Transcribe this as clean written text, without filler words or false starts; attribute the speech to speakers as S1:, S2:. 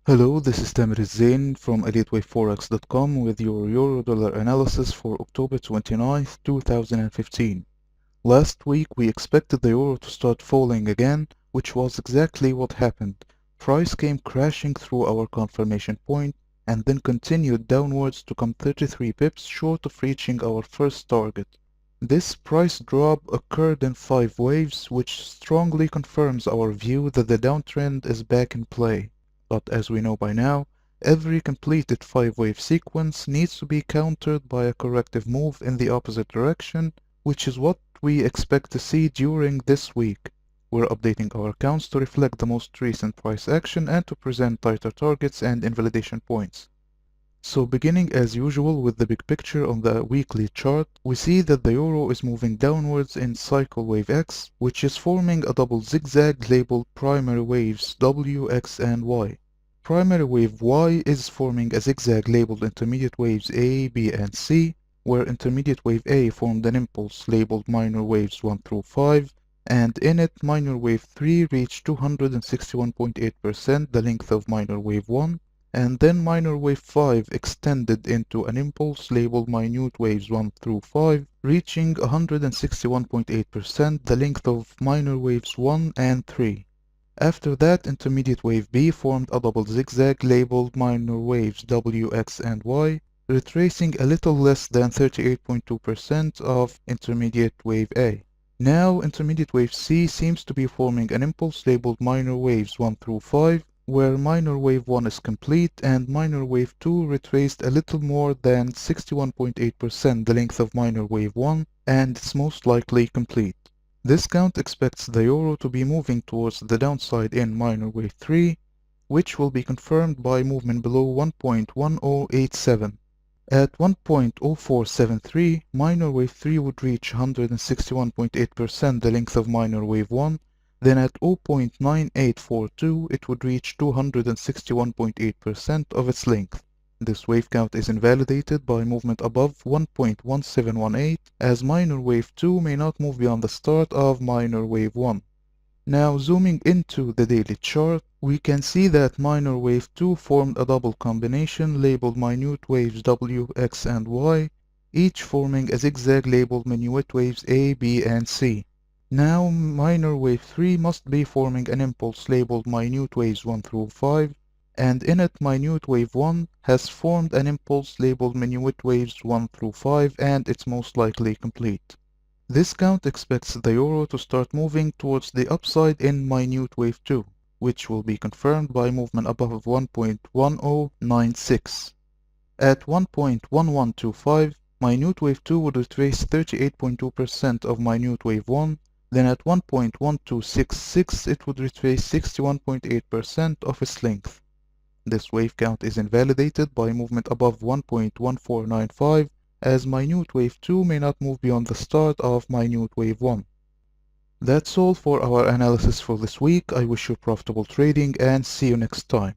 S1: Hello, this is Tamer Zain from ElliottWaveForex.com with your Euro-Dollar analysis for October 29th, 2015. Last week we expected the Euro to start falling again, which was exactly what happened. Price came crashing through our confirmation point and then continued downwards to come 33 pips short of reaching our first target. This price drop occurred in 5 waves, which strongly confirms our view that the downtrend is back in play. But as we know by now, every completed 5-wave sequence needs to be countered by a corrective move in the opposite direction, which is what we expect to see during this week. We're updating our accounts to reflect the most recent price action and to present tighter targets and invalidation points. So beginning as usual with the big picture on the weekly chart, we see that the Euro is moving downwards in cycle wave X, which is forming a double zigzag labeled primary waves W, X and Y. Primary wave Y is forming a zigzag labeled intermediate waves A, B and C, where intermediate wave A formed an impulse labeled minor waves 1 through 5, and in it minor wave 3 reached 261.8%, the length of minor wave 1, and then minor wave 5 extended into an impulse labeled minute waves 1 through 5, reaching 161.8%, the length of minor waves 1 and 3. After that, intermediate wave B formed a double zigzag labeled minor waves W, X and Y, retracing a little less than 38.2% of intermediate wave A. Now, intermediate wave C seems to be forming an impulse labeled minor waves 1 through 5, where minor wave 1 is complete and minor wave 2 retraced a little more than 61.8%, the length of minor wave 1, and it's most likely complete. This count expects the Euro to be moving towards the downside in minor wave 3, which will be confirmed by movement below 1.1087. At 1.0473, minor wave 3 would reach 161.8%, the length of minor wave 1, then at 0.9842 it would reach 261.8% of its length. This wave count is invalidated by movement above 1.1718, as minor wave 2 may not move beyond the start of minor wave 1. Now zooming into the daily chart, we can see that minor wave 2 formed a double combination labeled minute waves W, X and Y, each forming a zigzag labeled minute waves A, B and C. Now minor wave 3 must be forming an impulse labeled minute waves 1 through 5, and in it minute wave 1 has formed an impulse labeled minute waves 1 through 5 and it's most likely complete. This count expects the Euro to start moving towards the upside in minute wave 2, which will be confirmed by movement above 1.1096. At 1.1125, minute wave 2 would retrace 38.2% of minute wave 1, then at 1.1266 it would retrace 61.8% of its length. This wave count is invalidated by movement above 1.1495, as minute wave 2 may not move beyond the start of minute wave 1. That's all for our analysis for this week. I wish you profitable trading and see you next time.